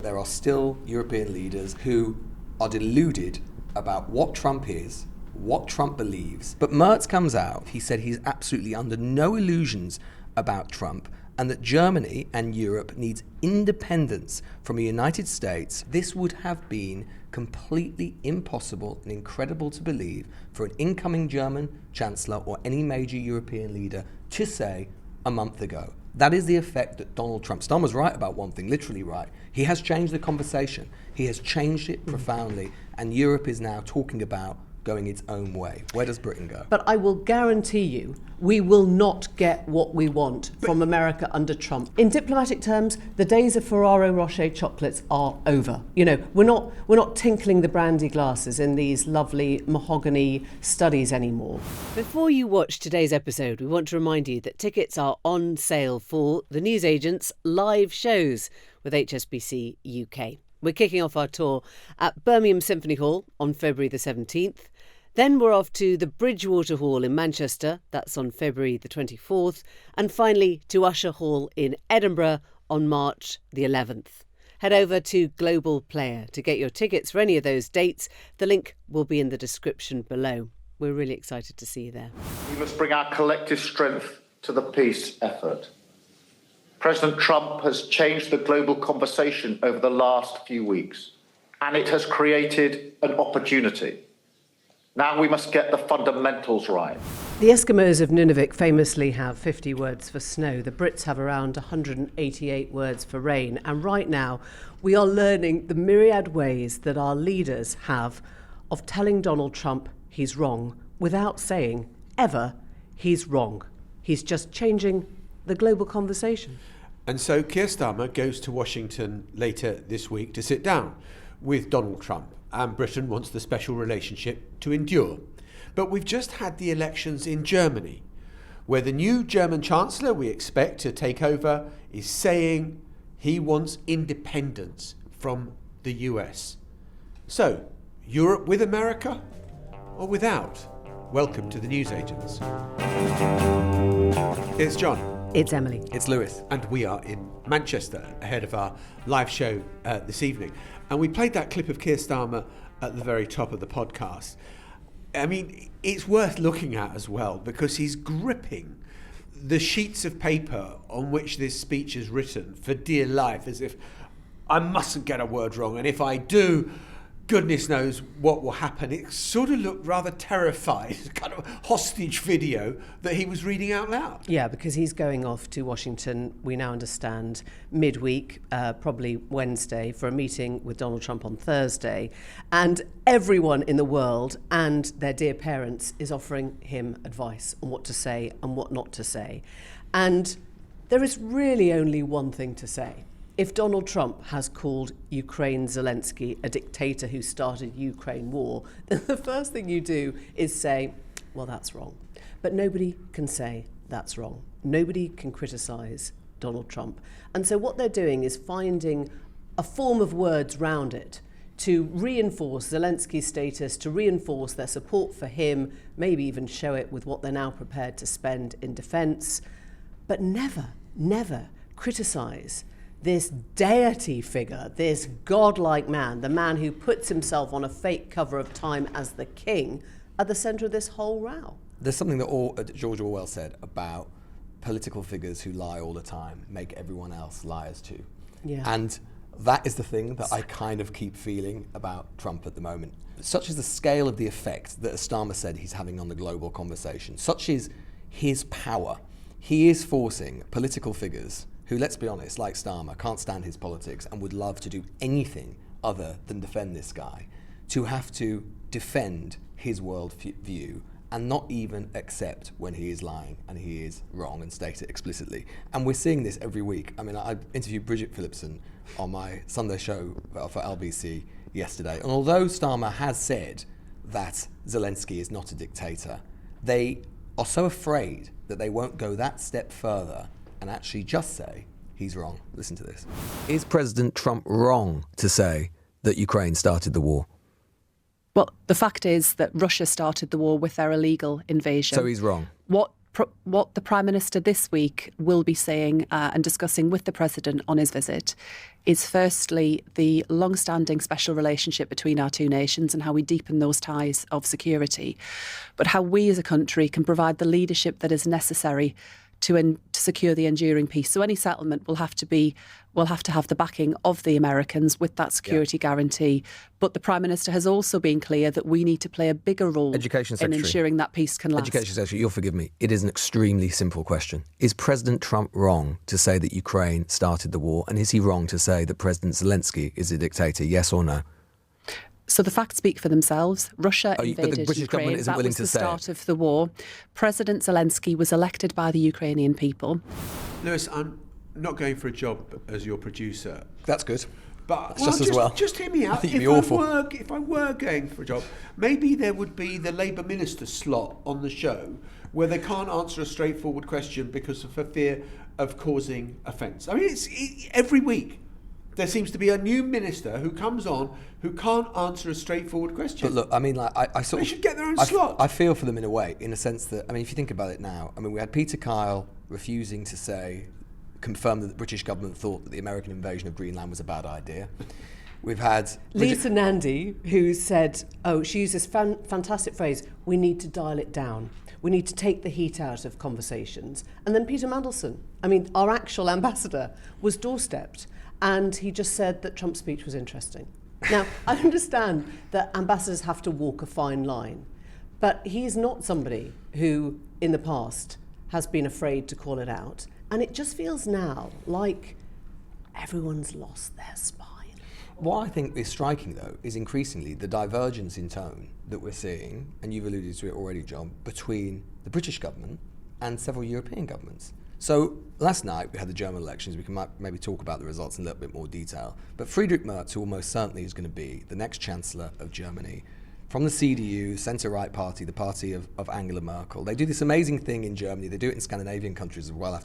There are still European leaders who are deluded about what Trump is, what Trump believes. But Merz comes out, he said he's absolutely under no illusions about Trump and that Germany and Europe needs independence from the United States. This would have been completely impossible and incredible to believe for an incoming German Chancellor or any major European leader to say a month ago. That is the effect that Donald Trump, Starmer's right about one thing, literally right. He has changed the conversation. He has changed it profoundly, and Europe is now talking about going its own way. Where does Britain go? But I will guarantee you, we will not get what we want from America under Trump. In diplomatic terms, the days of Ferrero Rocher chocolates are over. You know, we're not tinkling the brandy glasses in these lovely mahogany studies anymore. Before you watch today's episode, we want to remind you that tickets are on sale for the newsagent's live shows with HSBC UK. We're kicking off our tour at Birmingham Symphony Hall on February the 17th. Then we're off to the Bridgewater Hall in Manchester, that's on February the 24th. And finally to Usher Hall in Edinburgh on March the 11th. Head over to Global Player to get your tickets for any of those dates. The link will be in the description below. We're really excited to see you there. We must bring our collective strength to the peace effort. President Trump has changed the global conversation over the last few weeks, and it has created an opportunity. Now we must get the fundamentals right. The Eskimos of Nunavik famously have 50 words for snow. The Brits have around 188 words for rain. And right now, we are learning the myriad ways that our leaders have of telling Donald Trump he's wrong without saying, ever, he's wrong. He's just changing the global conversation. And so Keir Starmer goes to Washington later this week to sit down with Donald Trump, and Britain wants the special relationship to endure. But we've just had the elections in Germany, where the new German Chancellor we expect to take over is saying he wants independence from the US. So, Europe with America or without? Welcome to the newsagents. It's John. It's Emily. It's Lewis. And we are in Manchester ahead of our live show this evening. And we played that clip of Keir Starmer at the very top of the podcast. I mean, it's worth looking at as well because he's gripping the sheets of paper on which this speech is written for dear life, as if I mustn't get a word wrong. And if I do, goodness knows what will happen. It sort of looked rather terrified, kind of hostage video that he was reading out loud. Yeah, because he's going off to Washington, we now understand, midweek, probably Wednesday, for a meeting with Donald Trump on Thursday. And everyone in the world and their dear parents is offering him advice on what to say and what not to say. And there is really only one thing to say. If Donald Trump has called Ukraine Zelensky a dictator who started Ukraine war, then the first thing you do is say, well, that's wrong. But nobody can say that's wrong. Nobody can criticise Donald Trump. And so what they're doing is finding a form of words round it to reinforce Zelensky's status, to reinforce their support for him, maybe even show it with what they're now prepared to spend in defence, but never criticise this deity figure, this godlike man, the man who puts himself on a fake cover of Time as the king, at the centre of this whole row. There's something that George Orwell said about political figures who lie all the time make everyone else liars too. Yeah. And that is the thing that I kind of keep feeling about Trump at the moment. Such is the scale of the effect that, as Starmer said, he's having on the global conversation. Such is his power. He is forcing political figures who, let's be honest, like Starmer, can't stand his politics and would love to do anything other than defend this guy, to have to defend his world view and not even accept when he is lying and he is wrong and state it explicitly. And we're seeing this every week. I mean, I interviewed Bridget Phillipson on my Sunday show for LBC yesterday. And although Starmer has said that Zelensky is not a dictator, they are so afraid that they won't go that step further and actually just say he's wrong. Listen to this. Is President Trump wrong to say that Ukraine started the war? Well, the fact is that Russia started the war with their illegal invasion. So he's wrong? What what the Prime Minister this week will be saying and discussing with the President on his visit is firstly the long-standing special relationship between our two nations and how we deepen those ties of security, but how we as a country can provide the leadership that is necessary to secure the enduring peace. So any settlement will have to have the backing of the Americans with that security guarantee. But the Prime Minister has also been clear that we need to play a bigger role in ensuring that peace can last. Education Secretary, you'll forgive me. It is an extremely simple question. Is President Trump wrong to say that Ukraine started the war? And is he wrong to say that President Zelensky is a dictator? Yes or no? So the facts speak for themselves. Russia invaded but the British Ukraine. government isn't that willing was to the say start of the war. President Zelensky was elected by the Ukrainian people. Lewis, I'm not going for a job as your producer. That's good. But just hear me out. I think you'd be awful. If I were going for a job, maybe there would be the Labour minister slot on the show where they can't answer a straightforward question because of a fear of causing offence. I mean, every week there seems to be a new minister who comes on who can't answer a straightforward question. But look, I mean, like I sort they of should get their own slot. I feel for them in a way, in a sense that, I mean, if you think about it now, I mean, we had Peter Kyle refusing to confirm that the British government thought that the American invasion of Greenland was a bad idea. We've had Lisa Nandy, who said, she used this fantastic phrase, we need to dial it down. We need to take the heat out of conversations. And then Peter Mandelson, I mean, our actual ambassador, was doorstepped. And he just said that Trump's speech was interesting. Now, I understand that ambassadors have to walk a fine line, but he is not somebody who, in the past, has been afraid to call it out. And it just feels now like everyone's lost their spine. What I think is striking, though, is increasingly the divergence in tone that we're seeing, and you've alluded to it already, John, between the British government and several European governments. So last night we had the German elections. We can maybe talk about the results in a little bit more detail. But Friedrich Merz, who almost certainly is going to be the next Chancellor of Germany, from the CDU, centre-right party, the party of Angela Merkel. They do this amazing thing in Germany. They do it in Scandinavian countries as well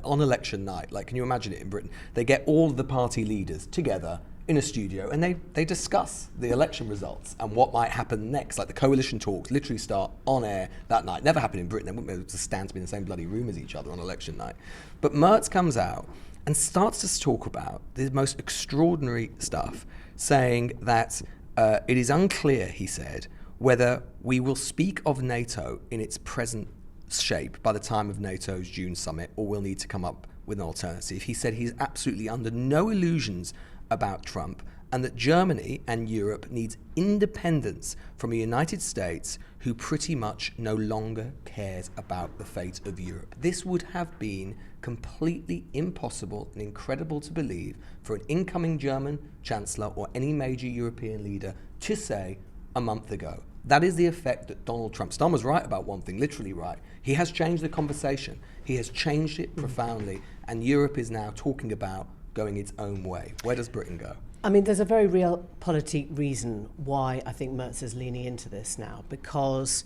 on election night. Like, can you imagine it in Britain? They get all of the party leaders together in a studio and they discuss the election results and what might happen next. Like, the coalition talks literally start on air that night. Never happened in Britain. They wouldn't be able to stand to be in the same bloody room as each other on election night. But Merz comes out and starts to talk about the most extraordinary stuff, saying that it is unclear, he said, whether we will speak of NATO in its present shape by the time of NATO's June summit, or we'll need to come up with an alternative. He said he's absolutely under no illusions about Trump, and that Germany and Europe needs independence from a United States who pretty much no longer cares about the fate of Europe. This would have been completely impossible and incredible to believe for an incoming German Chancellor or any major European leader to say a month ago. That is the effect that Donald Trump... Starmer's right about one thing, literally right. He has changed the conversation. He has changed it profoundly, and Europe is now talking about going its own way. Where does Britain go? I mean, there's a very real politic reason why I think Merz is leaning into this now, because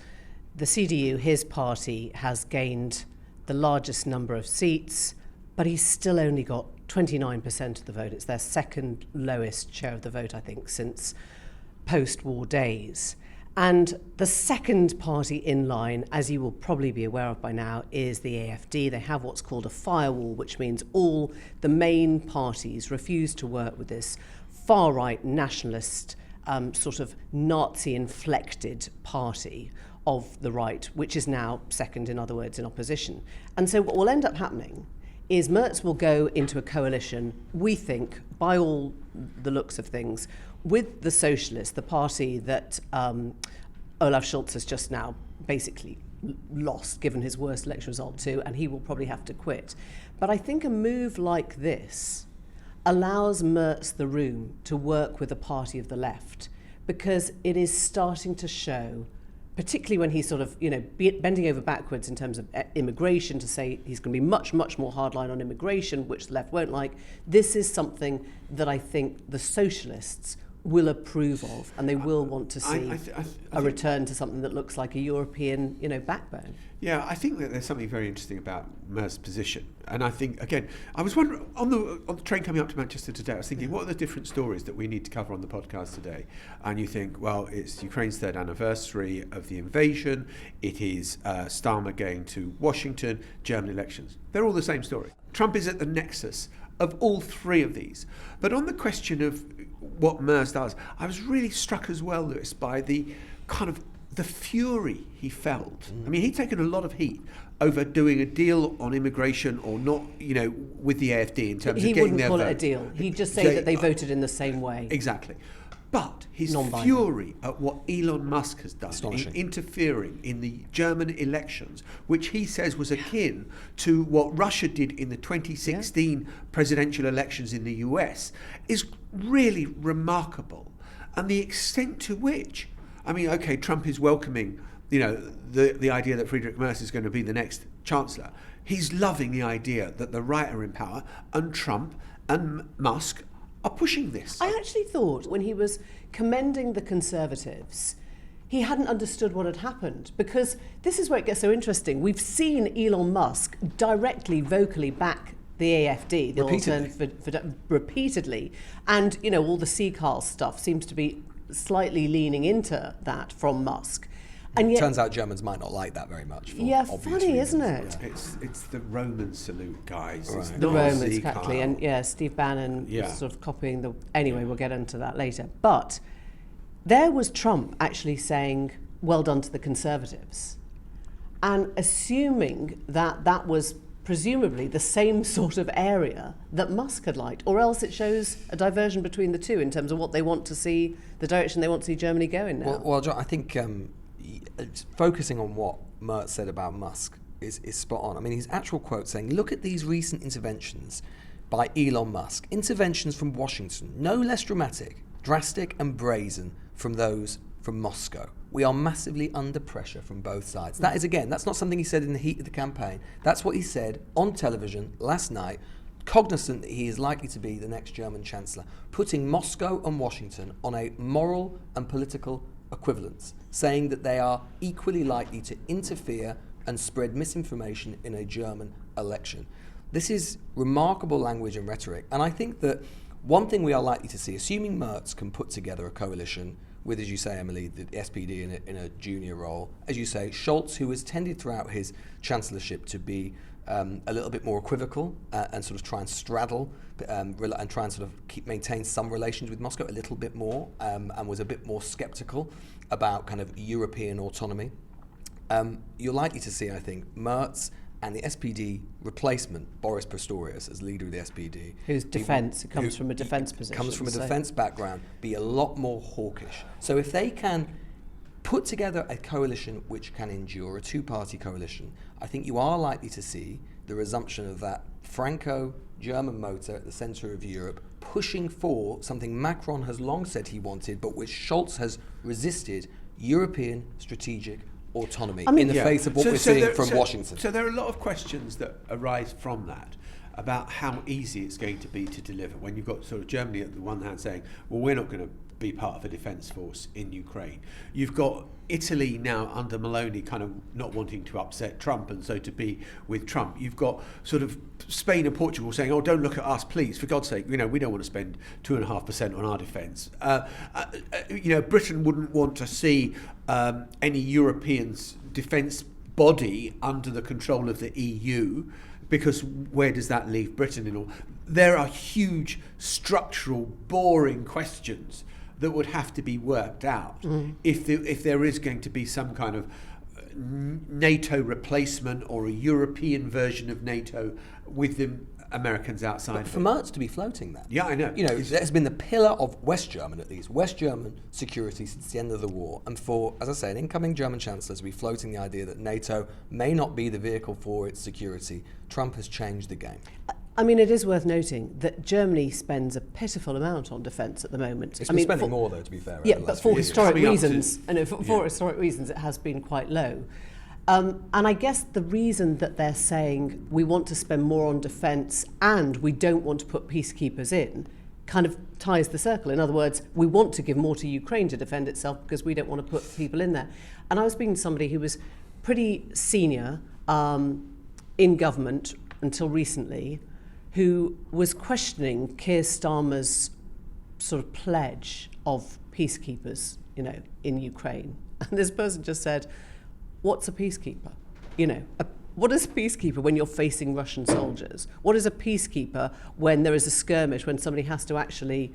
the CDU, his party, has gained the largest number of seats, but he's still only got 29% of the vote. It's their second lowest share of the vote, I think, since post-war days. And the second party in line, as you will probably be aware of by now, is the AfD. They have what's called a firewall, which means all the main parties refuse to work with this far-right nationalist, sort of Nazi-inflected party of the right, which is now second, in other words, in opposition. And so what will end up happening is Merz will go into a coalition, we think, by all the looks of things, with the Socialists, the party that Olaf Scholz has just now basically lost, given his worst election result too, and he will probably have to quit. But I think a move like this allows Merz the room to work with a party of the left, because it is starting to show, particularly when he's sort of, bending over backwards in terms of immigration, to say he's going to be much, much more hardline on immigration, which the left won't like. This is something that I think the socialists will approve of, and they will want to see I a return to something that looks like a European, backbone. Yeah, I think that there's something very interesting about Merz's position, and I think again, I was wondering on the train coming up to Manchester today, I was thinking, what are the different stories that we need to cover on the podcast today? And you think, well, it's Ukraine's 3rd anniversary of the invasion. It is Starmer going to Washington, German elections. They're all the same story. Trump is at the nexus of all three of these. But on the question of what Merz does, I was really struck as well, Lewis, by the kind of the fury he felt. I mean, he'd taken a lot of heat over doing a deal on immigration or not, with the AfD in terms of getting their vote. He wouldn't call it a deal. He'd just say that they voted in the same way. Exactly. But his Non-binding. fury at what Elon Musk has done in interfering in the German elections, which he says was akin to what Russia did in the 2016 presidential elections in the US, is really remarkable. And the extent to which, Trump is welcoming, the idea that Friedrich Merz is going to be the next Chancellor. He's loving the idea that the right are in power, and Trump and Musk are pushing this. I actually thought when he was commending the Conservatives, he hadn't understood what had happened, because this is where it gets so interesting. We've seen Elon Musk directly, vocally back the AfD, the Alternative repeatedly, and all the CCAR stuff seems to be slightly leaning into that from Musk. And yet, turns out Germans might not like that very much. Yeah, funny, isn't it? It's the Roman salute, guys. Right. It's The not Romans, Zika. exactly. And Steve Bannon was sort of copying the... Anyway, we'll get into that later. But there was Trump actually saying, well done to the Conservatives. And assuming that that was presumably the same sort of area that Musk had liked, or else it shows a diversion between the two in terms of what they want to see, the direction they want to see Germany go in now. Well, John, I think focusing on what Merz said about Musk is spot on. I mean, his actual quote saying, look at these recent interventions by Elon Musk. Interventions from Washington, no less drastic and brazen from those from Moscow. We are massively under pressure from both sides. That is, again, that's not something he said in the heat of the campaign. That's what he said on television last night, cognizant that he is likely to be the next German Chancellor, putting Moscow and Washington on a moral and political equivalence, saying that they are equally likely to interfere and spread misinformation in a German election. This is remarkable language and rhetoric, and I think that one thing we are likely to see, assuming Merz can put together a coalition with, as you say, Emily, the SPD in a junior role, as you say, Scholz, who has tended throughout his chancellorship to be a little bit more equivocal and sort of try and straddle and try and sort of maintain some relations with Moscow a little bit more, and was a bit more sceptical about kind of European autonomy. You're likely to see, I think, Merz and the SPD replacement, Boris Pistorius, as leader of the SPD. Whose defence, comes from a defence position. Comes from a defence background, be a lot more hawkish. So if they can put together a coalition which can endure, a two-party coalition, I think you are likely to see the resumption of that Franco-German motor at the centre of Europe, pushing for something Macron has long said he wanted, but which Scholz has resisted, European strategic autonomy, in the face of what we're seeing from Washington. So there are a lot of questions that arise from that about how easy it's going to be to deliver when you've got sort of Germany at the one hand saying, well, we're not going to be part of a defence force in Ukraine. You've got Italy now under Meloni kind of not wanting to upset Trump and so to be with Trump. You've got sort of Spain and Portugal saying, oh, don't look at us, please, for God's sake, we don't want to spend 2.5% on our defence. Britain wouldn't want to see any European defence body under the control of the EU, because where does that leave Britain in all? There are huge structural, boring questions that would have to be worked out if there is going to be some kind of NATO replacement or a European version of NATO with the Americans outside. But for Merz to be floating that. Yeah, I know. There's been the pillar of West German, at least, West German security since the end of the war. And for, as I say, an incoming German Chancellor to be floating the idea that NATO may not be the vehicle for its security, Trump has changed the game. I mean, it is worth noting that Germany spends a pitiful amount on defence at the moment. It's been spending more, though, to be fair. Yeah, but for historic reasons, historic reasons, it has been quite low. And I guess the reason that they're saying we want to spend more on defence and we don't want to put peacekeepers in kind of ties the circle. In other words, we want to give more to Ukraine to defend itself because we don't want to put people in there. And I was speaking to somebody who was pretty senior in government until recently, who was questioning Keir Starmer's sort of pledge of peacekeepers, in Ukraine. And this person just said, what's a peacekeeper? What is a peacekeeper when you're facing Russian soldiers? What is a peacekeeper when there is a skirmish, when somebody has to actually,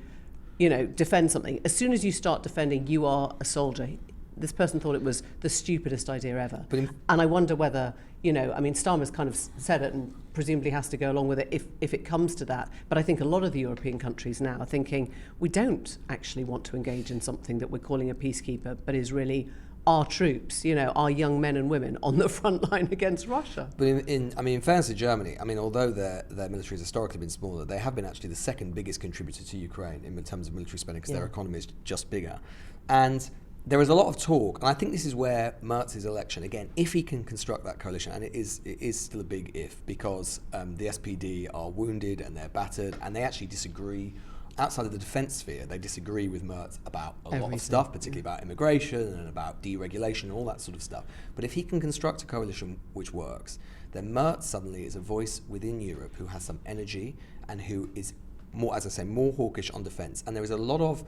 defend something? As soon as you start defending, you are a soldier. This person thought it was the stupidest idea ever. And I wonder whether, Starmer's kind of said it and presumably has to go along with it if it comes to that. But I think a lot of the European countries now are thinking, we don't actually want to engage in something that we're calling a peacekeeper, but is really our troops, our young men and women on the front line against Russia. But in fairness to Germany, although their military has historically been smaller, they have been actually the second biggest contributor to Ukraine in terms of military spending because their economy is just bigger. And there is a lot of talk, and I think this is where Merz's election, again, if he can construct that coalition, and it is still a big if, because the SPD are wounded and they're battered, and they actually disagree. Outside of the defence sphere, they disagree with Merz about a lot of stuff, particularly about immigration and about deregulation and all that sort of stuff. But if he can construct a coalition which works, then Merz suddenly is a voice within Europe who has some energy and who is more, as I say, more hawkish on defence. And there is a lot of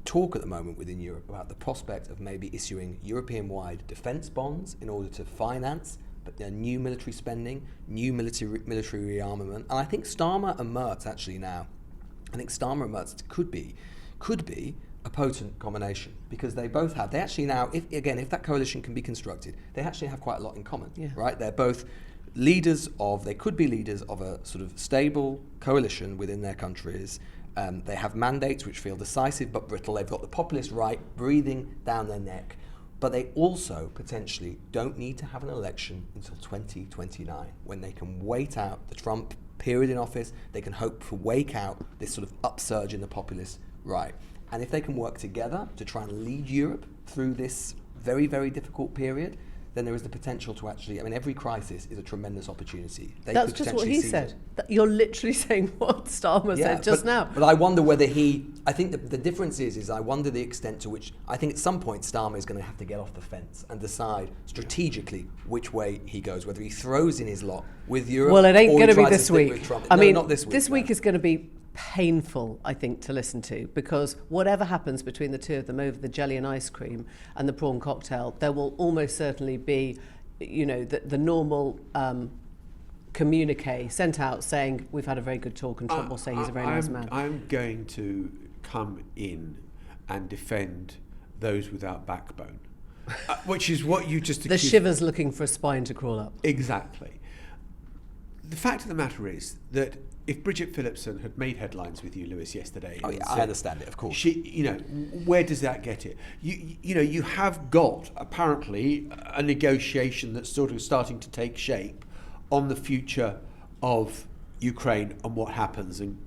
talk at the moment within Europe about the prospect of maybe issuing European-wide defence bonds in order to finance new military spending, new military rearmament. And I think Starmer and Merz actually now, Starmer and Merz could be a potent combination because they actually now, if that coalition can be constructed, they actually have quite a lot in common, right? They're both they could be leaders of a sort of stable coalition within their countries. They have mandates which feel decisive but brittle. They've got the populist right breathing down their neck. But they also potentially don't need to have an election until 2029 when they can wait out the Trump period in office. They can hope to wake out this sort of upsurge in the populist right. And if they can work together to try and lead Europe through this very, very difficult period, then there is the potential to actually, every crisis is a tremendous opportunity. That's just what he said. You're literally saying what Starmer said just now. But I wonder whether I think the difference is I wonder the extent to which, I think at some point Starmer is going to have to get off the fence and decide strategically which way he goes, whether he throws in his lot with Europe. Well, it ain't going to be this week. Not this week. This week is going to be painful, I think, to listen to, because whatever happens between the two of them over the jelly and ice cream and the prawn cocktail, there will almost certainly be, the normal communique sent out saying we've had a very good talk, and Trump will say he's a very nice man. I'm going to come in and defend those without backbone, which is what you just the shivers looking for a spine to crawl up. Exactly. The fact of the matter is that if Bridget Phillipson had made headlines with you, Lewis, yesterday... I understand it, of course. Where does that get it? You have got, apparently, a negotiation that's sort of starting to take shape on the future of Ukraine and what happens. And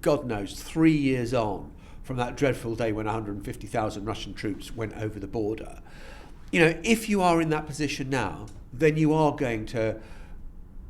God knows, 3 years on from that dreadful day when 150,000 Russian troops went over the border. If you are in that position now, then you are going to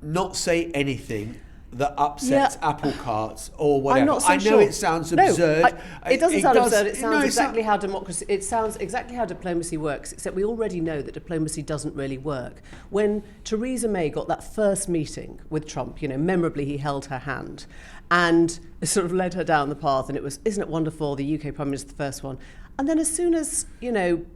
not say anything that upsets apple carts or whatever. I'm not so I know it sounds absurd. It doesn't sound absurd. It sounds exactly how democracy. It sounds exactly how diplomacy works. Except we already know that diplomacy doesn't really work. When Theresa May got that first meeting with Trump, memorably he held her hand, and sort of led her down the path. And it was, isn't it wonderful? The UK Prime Minister, the first one. And then as soon as,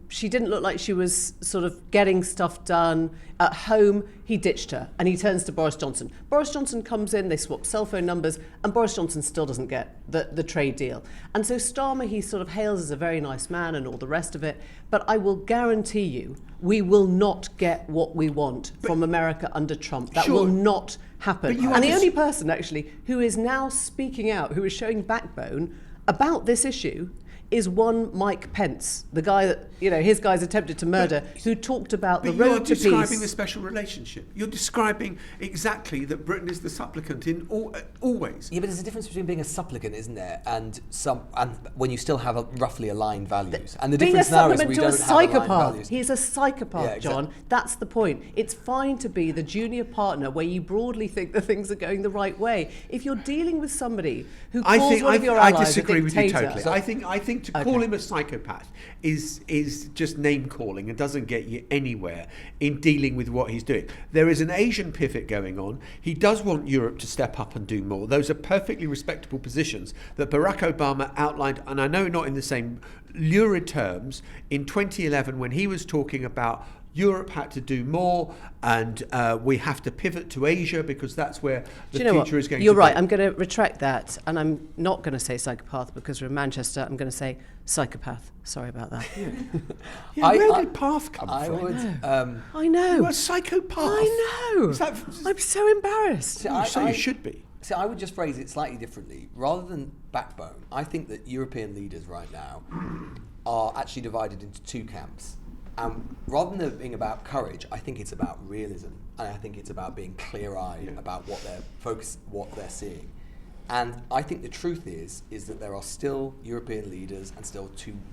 she didn't look like she was sort of getting stuff done at home, he ditched her and he turns to Boris Johnson. Boris Johnson comes in, they swap cell phone numbers, and Boris Johnson still doesn't get the trade deal. And so Starmer, he sort of hails as a very nice man and all the rest of it. But I will guarantee you, we will not get what we want from America under Trump. That will not happen. And the only person, actually, who is now speaking out, who is showing backbone about this issue, is one Mike Pence, the guy that, his guys attempted to murder, who talked about the road to peace. You're describing the special relationship. You're describing exactly that Britain is the supplicant in always. Yeah, but there's a difference between being a supplicant, isn't there, and when you still have roughly aligned values. And the being difference a now is supplement we to don't a have aligned psychopath. values. He's a psychopath, Yeah, exactly. John. That's the point. It's fine to be the junior partner where you broadly think that things are going the right way. If you're dealing with somebody who calls one of your allies I disagree a with you dictator, totally. I think to call him a psychopath is just name calling and doesn't get you anywhere in dealing with what he's doing. There is an Asian pivot going on. He does want Europe to step up and do more. Those are perfectly respectable positions that Barack Obama outlined, and I know not in the same lurid terms, in 2011 when he was talking about Europe had to do more, and we have to pivot to Asia because that's where the future is going to be. You're right. I'm going to retract that, and I'm not going to say psychopath because we're in Manchester. I'm going to say psychopath. Sorry about that. Where did path come from? I know. You're a psychopath. I know. I'm so embarrassed. You should be. See, I would just phrase it slightly differently. Rather than backbone, I think that European leaders right now are actually divided into two camps. And rather than it being about courage, I think it's about realism, and I think it's about being clear-eyed about what they're seeing. And I think the truth is that there are still European leaders and still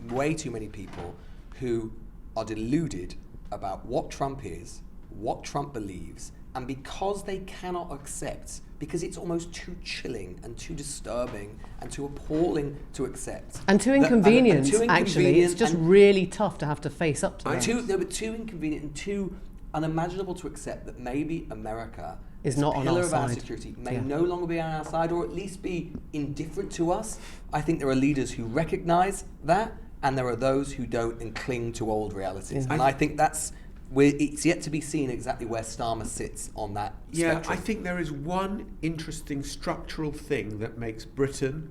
way too many people who are deluded about what Trump is, what Trump believes, and because they cannot accept, because it's almost too chilling and too disturbing and too appalling to accept. And too inconvenient, actually. It's just really tough to have to face up to that. Too inconvenient and too unimaginable to accept that maybe America is not on our pillar of our side. security may no longer be on our side, or at least be indifferent to us. I think there are leaders who recognise that, and there are those who don't and cling to old realities. And I think it's yet to be seen exactly where Starmer sits on that spectrum. I think there is one interesting structural thing that makes Britain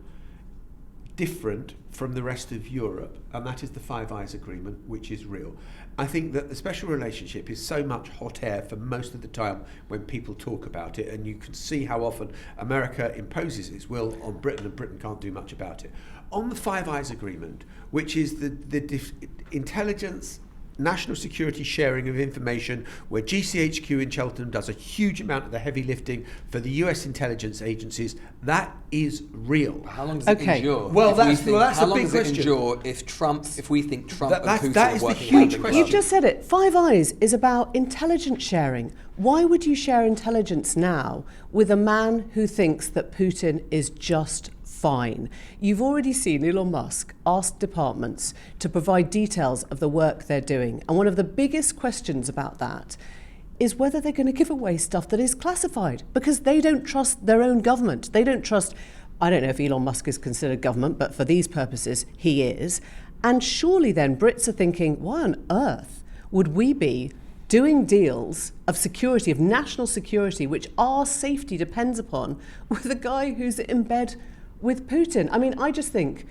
different from the rest of Europe, and that is the Five Eyes Agreement, which is real. I think that the special relationship is so much hot air for most of the time when people talk about it, and you can see how often America imposes its will on Britain and Britain can't do much about it. On the Five Eyes Agreement, which is the intelligence, national security sharing of information, where GCHQ in Cheltenham does a huge amount of the heavy lifting for the US intelligence agencies, that is real. How long does it endure? Well, that's a big question. How long does it endure if we think Trump and Putin that is are the working huge hand in glove? question. You've just said it. Five Eyes is about intelligence sharing. Why would you share intelligence now with a man who thinks that Putin is just fine? You've already seen Elon Musk ask departments to provide details of the work they're doing. And one of the biggest questions about that is whether they're going to give away stuff that is classified, because they don't trust their own government. They don't trust, I don't know if Elon Musk is considered government, but for these purposes, he is. And surely then Brits are thinking, why on earth would we be doing deals of security, of national security, which our safety depends upon, with a guy who's in bed with Putin? I mean, I just think,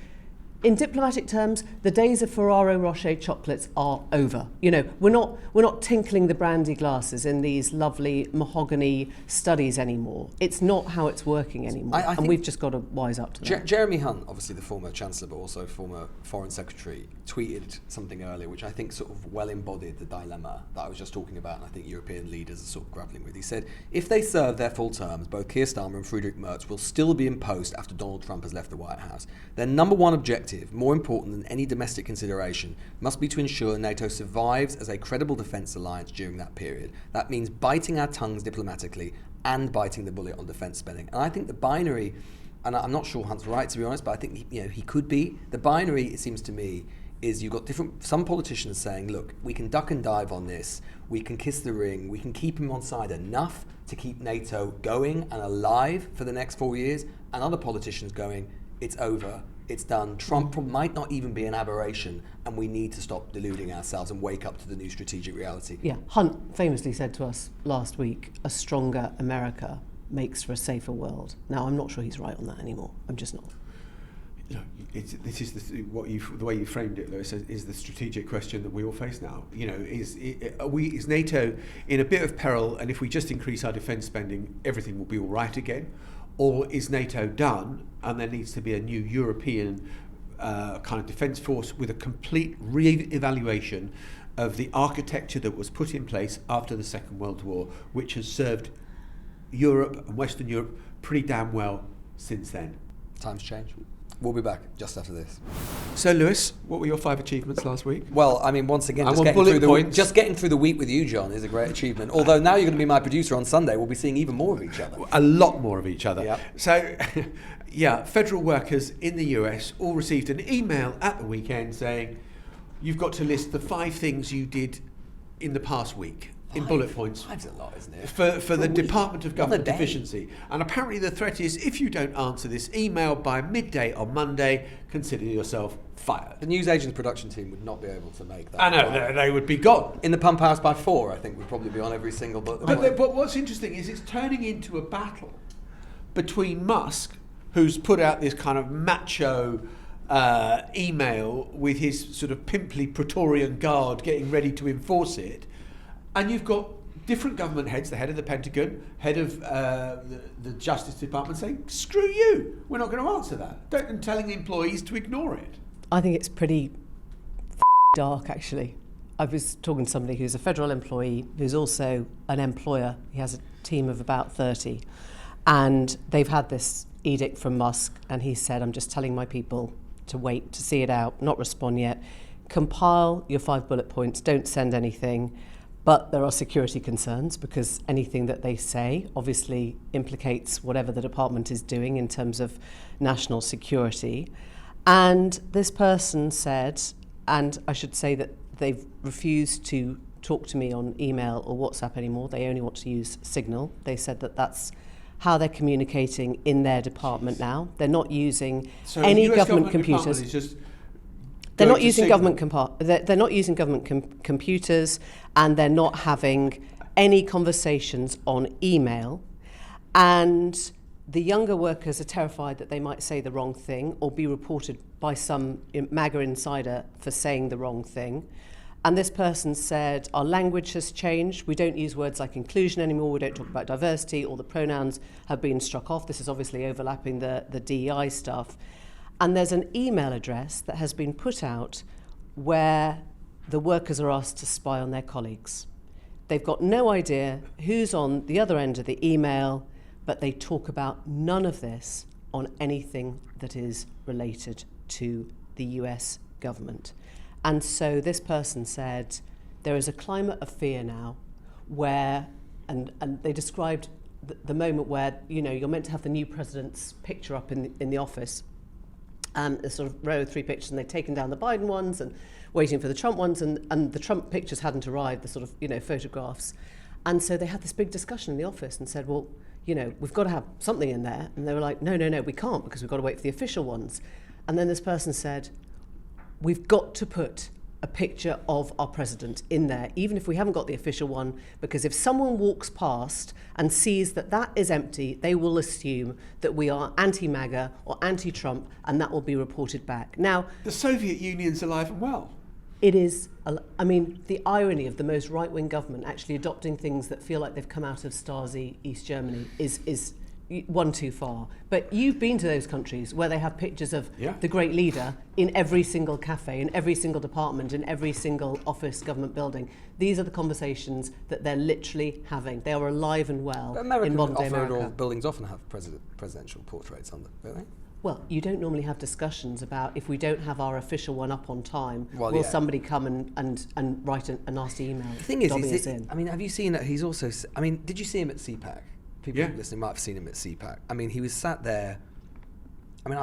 in diplomatic terms, the days of Ferrero Rocher chocolates are over. We're not tinkling the brandy glasses in these lovely mahogany studies anymore. It's not how it's working anymore, and we've just got to wise up to that. Jeremy Hunt, obviously the former Chancellor, but also former Foreign Secretary, tweeted something earlier which I think sort of well embodied the dilemma that I was just talking about, and I think European leaders are sort of grappling with. He said, if they serve their full terms, both Keir Starmer and Friedrich Merz will still be in post after Donald Trump has left the White House. Their number one objective, more important than any domestic consideration, must be to ensure NATO survives as a credible defence alliance during that period. That means biting our tongues diplomatically and biting the bullet on defence spending. And I think the binary, and I'm not sure Hunt's right to be honest, but I think he could be. The binary, it seems to me, is you've got some politicians saying, look, we can duck and dive on this, we can kiss the ring, we can keep him on side enough to keep NATO going and alive for the next 4 years, and other politicians going, it's over, it's done, Trump might not even be an aberration, and we need to stop deluding ourselves and wake up to the new strategic reality. Yeah, Hunt famously said to us last week, a stronger America makes for a safer world. Now, I'm not sure he's right on that anymore. I'm just not. This is the way you framed it, Lewis, is the strategic question that we all face now. Is NATO in a bit of peril, and if we just increase our defence spending, everything will be all right again? Or is NATO done, and there needs to be a new European kind of defence force with a complete re-evaluation of the architecture that was put in place after the Second World War, which has served Europe and Western Europe pretty damn well since then. Times change. We'll be back just after this. So, Lewis, what were your 5 achievements last week? Well, I mean, once again, I just want getting, bullet through the, points. just getting through the week with you, John, is a great achievement. Although now you're going to be my producer on Sunday, we'll be seeing even more of each other. A lot more of each other. Yep. So, yeah, federal workers in the US all received an email at the weekend saying, you've got to list the 5 things you did in the past week. In bullet points. 5's a lot, isn't it? For the Department of Government day. Efficiency. And apparently the threat is, if you don't answer this email by midday on Monday, consider yourself fired. The newsagents production team would not be able to make that. I know, they would be gone. In the pump house by 4, I think we'd probably be on every single book. But what's interesting is it's turning into a battle between Musk, who's put out this kind of macho email with his sort of pimply Praetorian Guard getting ready to enforce it, and you've got different government heads, the head of the Pentagon, head of the Justice Department saying, screw you, we're not going to answer that, and telling the employees to ignore it. I think it's pretty dark, actually. I was talking to somebody who's a federal employee who's also an employer. He has a team of about 30. And they've had this edict from Musk, and he said, I'm just telling my people to wait, to see it out, not respond yet. Compile your 5 bullet points, don't send anything. But there are security concerns because anything that they say obviously implicates whatever the department is doing in terms of national security. And this person said, and I should say that they've refused to talk to me on email or WhatsApp anymore. They only want to use Signal. They said that that's how they're communicating in their department now. They're not using any government computers. They're not using government they're not using government computers, and they're not having any conversations on email. And the younger workers are terrified that they might say the wrong thing or be reported by some MAGA insider for saying the wrong thing. And this person said, our language has changed. We don't use words like inclusion anymore. We don't talk about diversity. All the pronouns have been struck off. This is obviously overlapping the DEI stuff. And there's an email address that has been put out where the workers are asked to spy on their colleagues. They've got no idea who's on the other end of the email, but they talk about none of this on anything that is related to the US government. And so this person said, there is a climate of fear now where, and they described the moment where, you know, you're meant to have the new president's picture up in the office, a sort of row of 3 pictures, and they'd taken down the Biden ones and waiting for the Trump ones, and the Trump pictures hadn't arrived, the sort of, you know, photographs. And so they had this big discussion in the office and said, well, you know, we've got to have something in there. And they were like, no, we can't, because we've got to wait for the official ones. And then this person said, we've got to put a picture of our president in there, even if we haven't got the official one, because if someone walks past and sees that that is empty, they will assume that we are anti-MAGA or anti-Trump, and that will be reported back. Now, the Soviet Union's alive and well. It is, I mean, the irony of the most right-wing government actually adopting things that feel like they've come out of Stasi East Germany is one too far. But you've been to those countries where they have pictures of the great leader in every single cafe, in every single department, in every single office, government building. These are the conversations that they're literally having. They are alive and well in modern day America. Off-road buildings often have presidential portraits on them, don't they? Well, you don't normally have discussions about if we don't have our official one up on time, will somebody come and write a nasty email? The thing is, I mean, have you seen that he's also, I mean, did you see him at CPAC? People listening might have seen him at CPAC. I mean, he was sat there, I mean,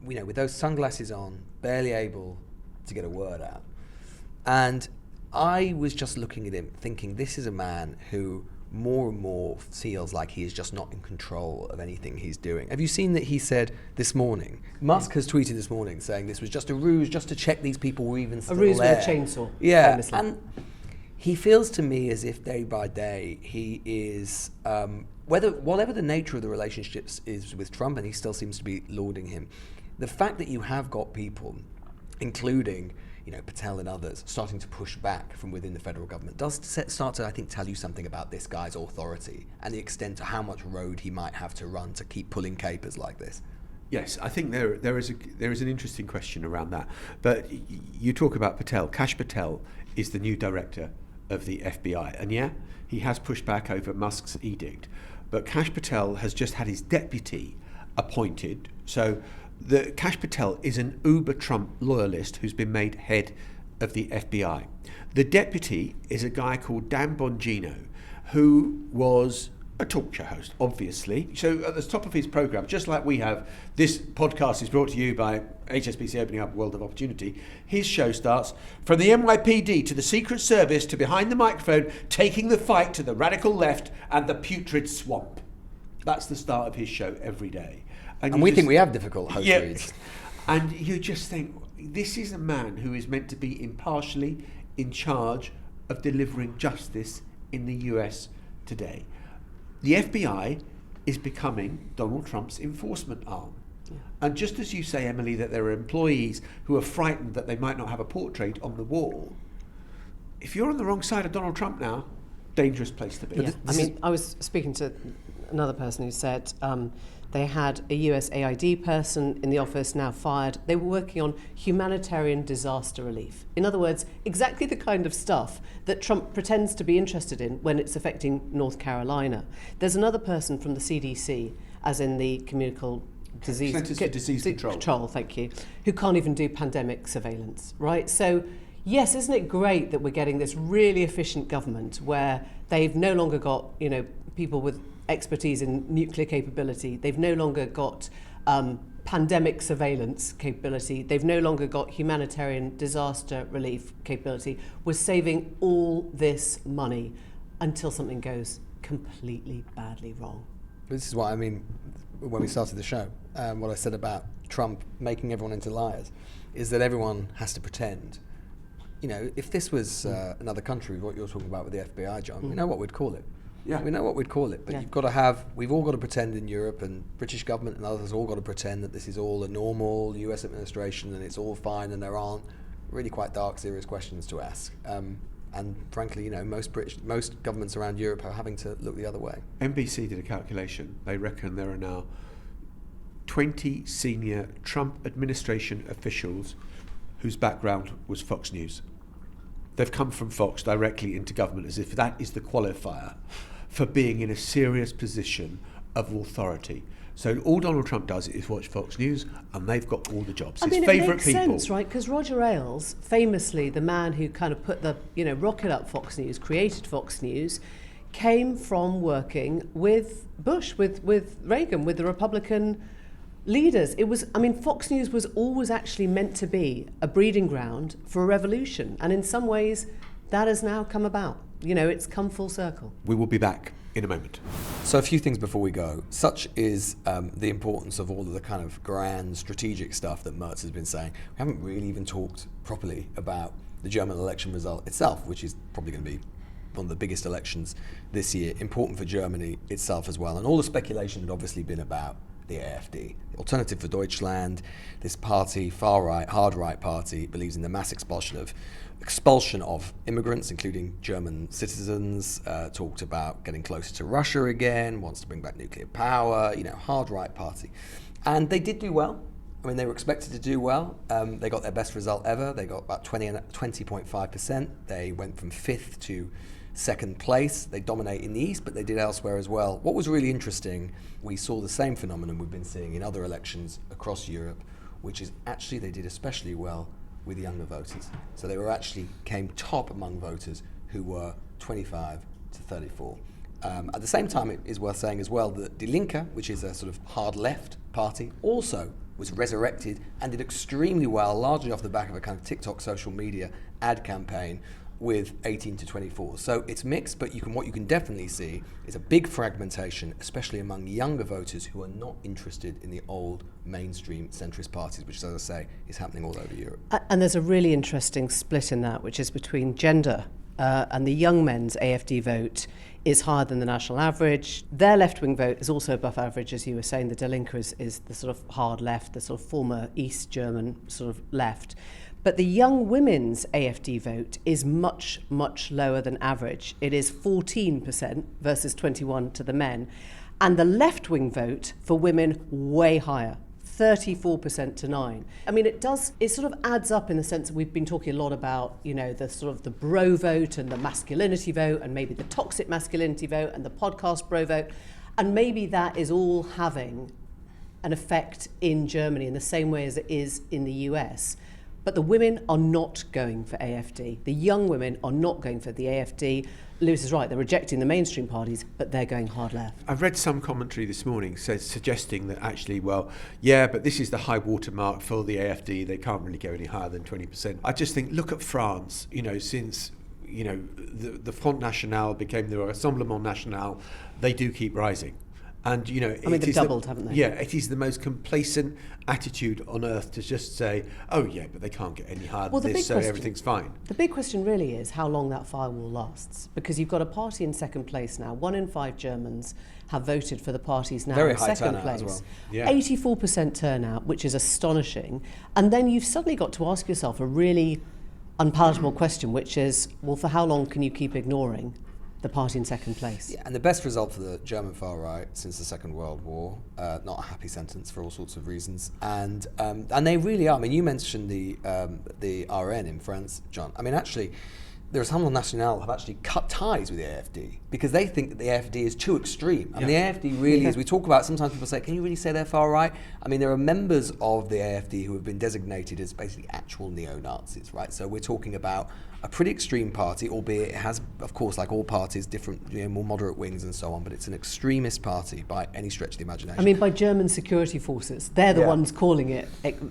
you know, with those sunglasses on, barely able to get a word out. And I was just looking at him thinking, this is a man who more and more feels like he is just not in control of anything he's doing. Have you seen that he said this morning, Musk has tweeted this morning saying this was just a ruse just to check these people were even still there. A ruse with a chainsaw. Yeah, famously. And he feels to me as if day by day he is, whatever the nature of the relationships is with Trump, and he still seems to be lauding him, the fact that you have got people, including, you know, Patel and others, starting to push back from within the federal government does start to, I think, tell you something about this guy's authority and the extent to how much road he might have to run to keep pulling capers like this. Yes, I think there is an interesting question around that. But you talk about Patel. Kash Patel is the new director of the FBI, and yeah, he has pushed back over Musk's edict. But Kash Patel has just had his deputy appointed. So Kash Patel is an uber-Trump loyalist who's been made head of the FBI. The deputy is a guy called Dan Bongino, who was a talk show host, obviously. So at the top of his programme, just like we have, this podcast is brought to you by HSBC Opening Up a World of Opportunity. His show starts from the NYPD to the Secret Service to behind the microphone, taking the fight to the radical left and the putrid swamp. That's the start of his show every day. And we think we have difficult host reads. And you just think, this is a man who is meant to be impartially in charge of delivering justice in the US today. The FBI is becoming Donald Trump's enforcement arm. Yeah. And just as you say, Emily, that there are employees who are frightened that they might not have a portrait on the wall, if you're on the wrong side of Donald Trump now, dangerous place to be. Yeah. I mean, I was speaking to another person who said they had a USAID person in the office, now fired. They were working on humanitarian disaster relief. In other words, exactly the kind of stuff that Trump pretends to be interested in when it's affecting North Carolina. There's another person from the CDC, as in the Communicable Disease... Centers for Disease Control. Thank you, who can't even do pandemic surveillance, right? So, yes, isn't it great that we're getting this really efficient government where they've no longer got, people with expertise in nuclear capability. They've no longer got pandemic surveillance capability. They've no longer got humanitarian disaster relief capability. We're saving all this money until something goes completely badly wrong. This is what I mean when we started the show. What I said about Trump making everyone into liars is that everyone has to pretend. If this was another country, what you're talking about with the FBI, John, we know what we'd call it. Yeah, we know what we'd call it, but we've all got to pretend in Europe, and British government and others all got to pretend that this is all a normal US administration and it's all fine, and there aren't really quite dark, serious questions to ask. And frankly, most governments around Europe are having to look the other way. NBC did a calculation. They reckon there are now 20 senior Trump administration officials whose background was Fox News. They've come from Fox directly into government, as if that is the qualifier for being in a serious position of authority. So all Donald Trump does is watch Fox News, and they've got all the jobs. His favourite people. It makes sense, right? Because Roger Ailes, famously the man who kind of put the rocket up Fox News, created Fox News, came from working with Bush, with Reagan, with the Republican leaders. Fox News was always actually meant to be a breeding ground for a revolution, and in some ways, that has now come about. It's come full circle. We will be back in a moment. So a few things before we go. Such is the importance of all of the kind of grand strategic stuff that Merz has been saying. We haven't really even talked properly about the German election result itself, which is probably going to be one of the biggest elections this year, important for Germany itself as well. And all the speculation had obviously been about the AfD, the Alternative for Deutschland. This party, far-right, hard-right party, believes in the mass expulsion of immigrants, including German citizens, talked about getting closer to Russia again, wants to bring back nuclear power, hard-right party. And they did do well. They were expected to do well. They got their best result ever. They got about 20.5%. They went from 5th to 2nd place. They dominate in the East, but they did elsewhere as well. What was really interesting, we saw the same phenomenon we've been seeing in other elections across Europe, which is actually they did especially well with younger voters. So they came top among voters who were 25 to 34. At the same time, it is worth saying as well that Die Linke, which is a sort of hard left party, also was resurrected and did extremely well, largely off the back of a kind of TikTok social media ad campaign with 18 to 24. So it's mixed, but what you can definitely see is a big fragmentation, especially among younger voters who are not interested in the old mainstream centrist parties, which, as I say, is happening all over Europe. And there's a really interesting split in that, which is between gender and the young men's AfD vote is higher than the national average. Their left-wing vote is also above average, as you were saying. The Die Linke is the sort of hard left, the sort of former East German sort of left. But the young women's AfD vote is much, much lower than average. It is 14% versus 21% to the men. And the left-wing vote for women, way higher, 34% to 9%. I mean, it sort of adds up in the sense that we've been talking a lot about, the sort of the bro vote and the masculinity vote and maybe the toxic masculinity vote and the podcast bro vote. And maybe that is all having an effect in Germany in the same way as it is in the US. But the women are not going for AfD. The young women are not going for the AfD. Lewis is right, they're rejecting the mainstream parties, but they're going hard left. I've read some commentary this morning suggesting that actually, but this is the high watermark for the AfD. They can't really go any higher than 20%. I just think, look at France, since the Front National became the Rassemblement National, they do keep rising. And, they've doubled, haven't they? Yeah, it is the most complacent attitude on earth to just say, but they can't get any higher than this, so everything's fine. The big question really is how long that firewall lasts. Because you've got a party in second place now. 1 in 5 Germans have voted for the parties now in second place. As well. Yeah. 84% turnout, which is astonishing. And then you've suddenly got to ask yourself a really unpalatable question, which is, well, for how long can you keep ignoring the party in second place? Yeah, and the best result for the German far right since the Second World War, not a happy sentence for all sorts of reasons, and they really are. I mean, you mentioned the RN in France, John. I mean, actually, the Rassemblement National have actually cut ties with the AfD because they think that the AfD is too extreme. I mean, the AfD really is. We talk about, sometimes people say, can you really say they're far right? I mean, there are members of the AfD who have been designated as basically actual neo-Nazis, right? So we're talking about a pretty extreme party, albeit it has, of course, like all parties, different, more moderate wings and so on, but it's an extremist party by any stretch of the imagination. I mean, by German security forces. They're the ones calling it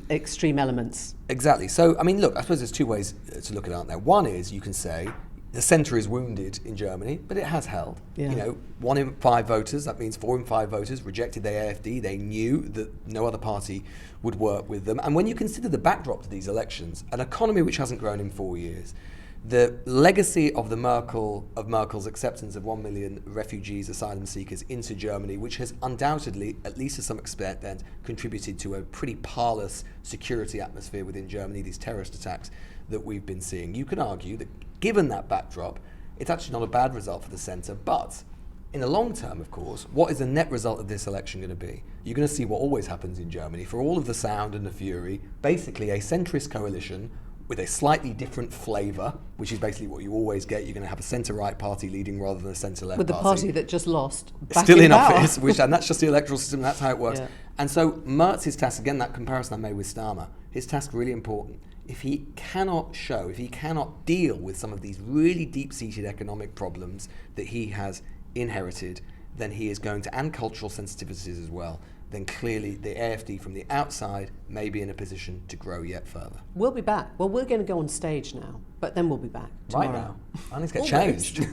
extreme elements. Exactly. So, I mean, look, I suppose there's two ways to look at it, aren't there? One is you can say the centre is wounded in Germany, but it has held. Yeah. 1 in 5 voters, that means 4 in 5 voters rejected the AfD. They knew that no other party would work with them. And when you consider the backdrop to these elections, an economy which hasn't grown in 4 years, the legacy of Merkel's acceptance of 1 million refugees, asylum seekers into Germany, which has undoubtedly, at least to some extent, contributed to a pretty parlous security atmosphere within Germany, these terrorist attacks that we've been seeing. You can argue that given that backdrop, it's actually not a bad result for the centre, but in the long term, of course, what is the net result of this election going to be? You're going to see what always happens in Germany. For all of the sound and the fury, basically a centrist coalition with a slightly different flavour, which is basically what you always get. You're going to have a centre-right party leading rather than a centre-left party. With the party that just lost back still in power. office, and that's just the electoral system, that's how it works. Yeah. And so Merz's task, again, that comparison I made with Starmer, his task really important. If he cannot deal with some of these really deep-seated economic problems that he has inherited, then he is going to, and cultural sensitivities as well, then clearly the AfD from the outside may be in a position to grow yet further. We'll be back. Well, we're going to go on stage now, but then we'll be back tomorrow. Right now. I need to get changed. You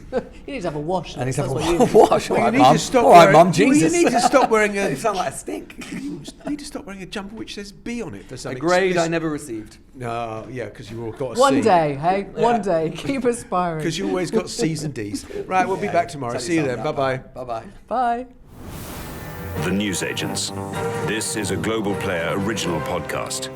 need to have a wash. I need to have That's a what you wash. Well, All you right, need Mum. to stop All right, wearing- Mum, Jesus. Well, you need to stop wearing You sound like a stink. You need to stop wearing a jumper which says B on it for some A grade I never received. No, yeah, because you've all got a C. One day, hey? One day. Keep aspiring. Because you always got C's and D's. Right, we'll be back tomorrow. See you then. Bye-bye. Bye-bye. Bye. The Newsagents. This is a Global Player original podcast.